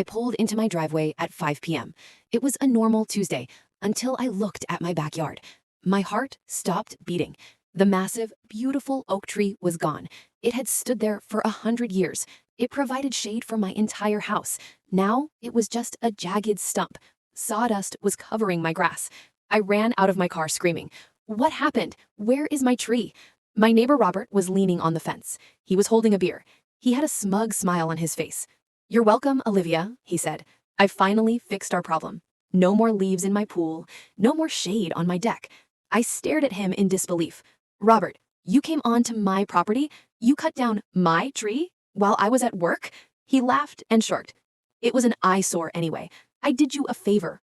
I pulled into my driveway at 5 p.m. It was a normal Tuesday until I looked at my backyard. My heart stopped beating. The massive, beautiful oak tree was gone. It had stood there for 100 years. It provided shade for my entire house. Now it was just a jagged stump. Sawdust was covering my grass. I ran out of my car screaming, "What happened? Where is my tree?" My neighbor Robert was leaning on the fence. He was holding a beer. He had a smug smile on his face. "You're welcome, Olivia," he said. "I finally fixed our problem. No more leaves in my pool, no more shade on my deck." I stared at him in disbelief. "Robert, you came onto my property? You cut down my tree while I was at work?" He laughed and shrugged. "It was an eyesore anyway. I did you a favor."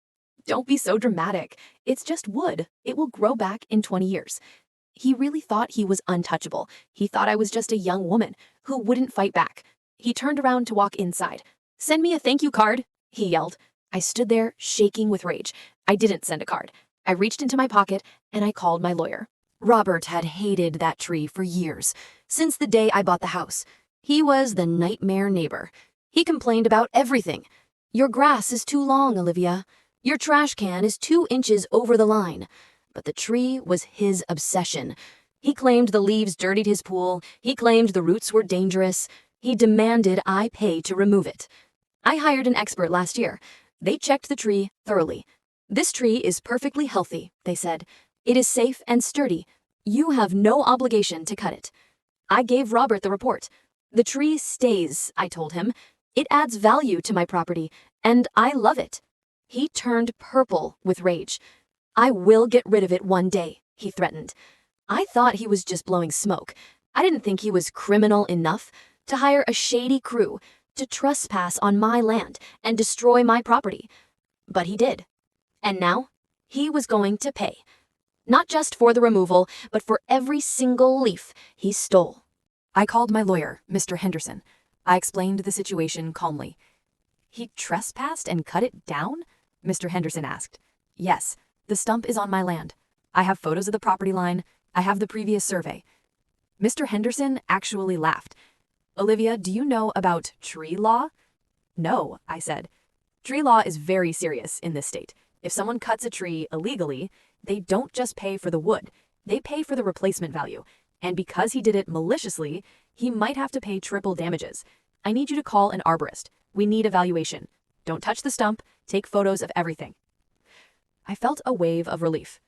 "Don't be so dramatic. It's just wood. It will grow back in 20 years. He really thought he was untouchable. He thought I was just a young woman who wouldn't fight back. He turned around to walk inside. "Send me a thank you card," he yelled. I stood there shaking with rage. I didn't send a card. I reached into my pocket and I called my lawyer. Robert had hated that tree for years, since the day I bought the house. He was the nightmare neighbor. He complained about everything. "Your grass is too long, Olivia. Your trash can is 2 inches over the line." But the tree was his obsession. He claimed the leaves dirtied his pool. He claimed the roots were dangerous. He demanded I pay to remove it. I hired an expert last year. They checked the tree thoroughly. "This tree is perfectly healthy," they said. "It is safe and sturdy. You have no obligation to cut it." I gave Robert the report. "The tree stays," I told him. "It adds value to my property, and I love it." He turned purple with rage. "I will get rid of it one day," he threatened. I thought he was just blowing smoke. I didn't think he was criminal enough to hire a shady crew to trespass on my land and destroy my property. But he did. And now, he was going to pay. Not just for the removal, but for every single leaf he stole. I called my lawyer, Mr. Henderson. I explained the situation calmly. "He trespassed and cut it down?" Mr. Henderson asked. "Yes, the stump is on my land. I have photos of the property line. I have the previous survey." Mr. Henderson actually laughed. "Olivia, do you know about tree law?" "No," I said. "Tree law is very serious in this state. If someone cuts a tree illegally, they don't just pay for the wood, they pay for the replacement value. And because he did it maliciously, he might have to pay triple damages. I need you to call an arborist. We need evaluation. Don't touch the stump, take photos of everything." I felt a wave of relief.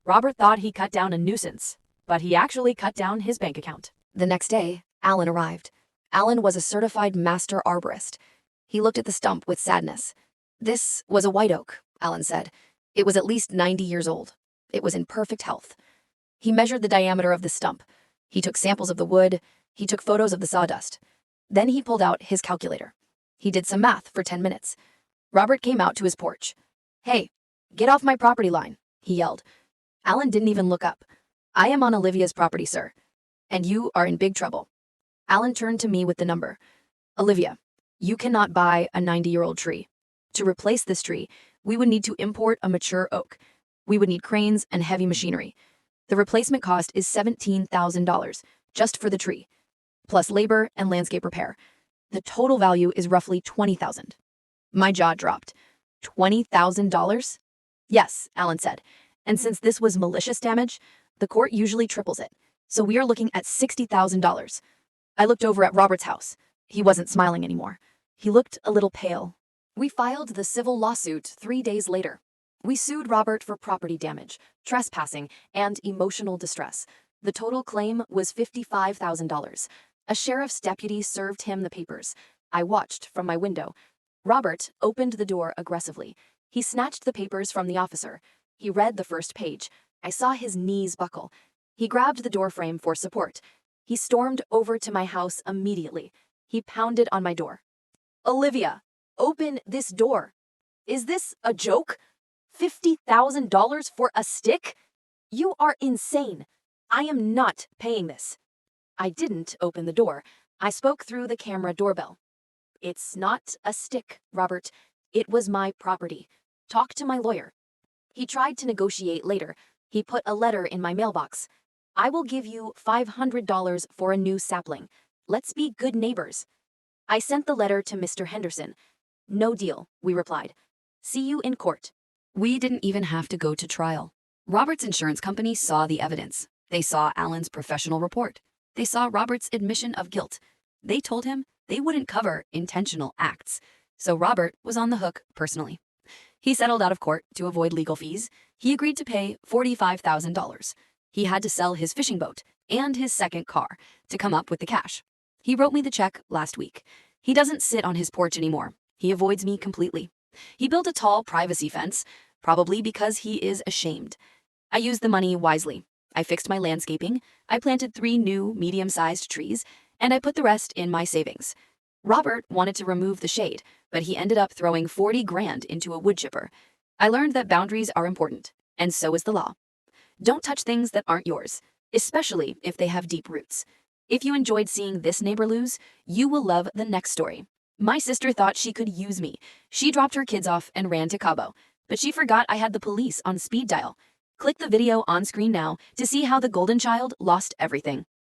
Robert thought he cut down a nuisance, but he actually cut down his bank account. The next day, Alan arrived. Alan was a certified master arborist. He looked at the stump with sadness. "This was a white oak," Alan said. "It was at least 90 years old. It was in perfect health." He measured the diameter of the stump. He took samples of the wood. He took photos of the sawdust. Then he pulled out his calculator. He did some math for 10 minutes. Robert came out to his porch. "Hey, get off my property line," he yelled. Alan didn't even look up. "I am on Olivia's property, sir, and you are in big trouble." Alan turned to me with the number. "Olivia, you cannot buy a 90-year-old tree. To replace this tree, we would need to import a mature oak. We would need cranes and heavy machinery. The replacement cost is $17,000 just for the tree, plus labor and landscape repair. The total value is roughly $20,000. My jaw dropped. $20,000? "Yes," Alan said. "And since this was malicious damage, the court usually triples it. So we are looking at $60,000. I looked over at Robert's house. He wasn't smiling anymore. He looked a little pale. We filed the civil lawsuit 3 days later. We sued Robert for property damage, trespassing, and emotional distress. The total claim was $55,000. A sheriff's deputy served him the papers. I watched from my window. Robert opened the door aggressively. He snatched the papers from the officer. He read the first page. I saw his knees buckle. He grabbed the doorframe for support. He stormed over to my house immediately. He pounded on my door. "Olivia, open this door. Is this a joke? $50,000 for a stick? You are insane. I am not paying this." I didn't open the door. I spoke through the camera doorbell. "It's not a stick, Robert. It was my property. Talk to my lawyer." He tried to negotiate later. He put a letter in my mailbox. "I will give you $500 for a new sapling. Let's be good neighbors." I sent the letter to Mr. Henderson. No deal, we replied. See you in court. We didn't even have to go to trial. Robert's insurance company saw the evidence. They saw Alan's professional report. They saw Robert's admission of guilt. They told him they wouldn't cover intentional acts. So Robert was on the hook personally. He settled out of court to avoid legal fees. He agreed to pay $45,000. He had to sell his fishing boat and his second car to come up with the cash. He wrote me the check last week. He doesn't sit on his porch anymore. He avoids me completely. He built a tall privacy fence, probably because he is ashamed. I used the money wisely. I fixed my landscaping, I planted 3 new medium-sized trees, and I put the rest in my savings. Robert wanted to remove the shade, but he ended up throwing 40 grand into a wood chipper. I learned that boundaries are important, and so is the law. Don't touch things that aren't yours, especially if they have deep roots. If you enjoyed seeing this neighbor lose, you will love the next story. My sister thought she could use me. She dropped her kids off and ran to Cabo, but she forgot I had the police on speed dial. Click the video on screen now to see how the golden child lost everything.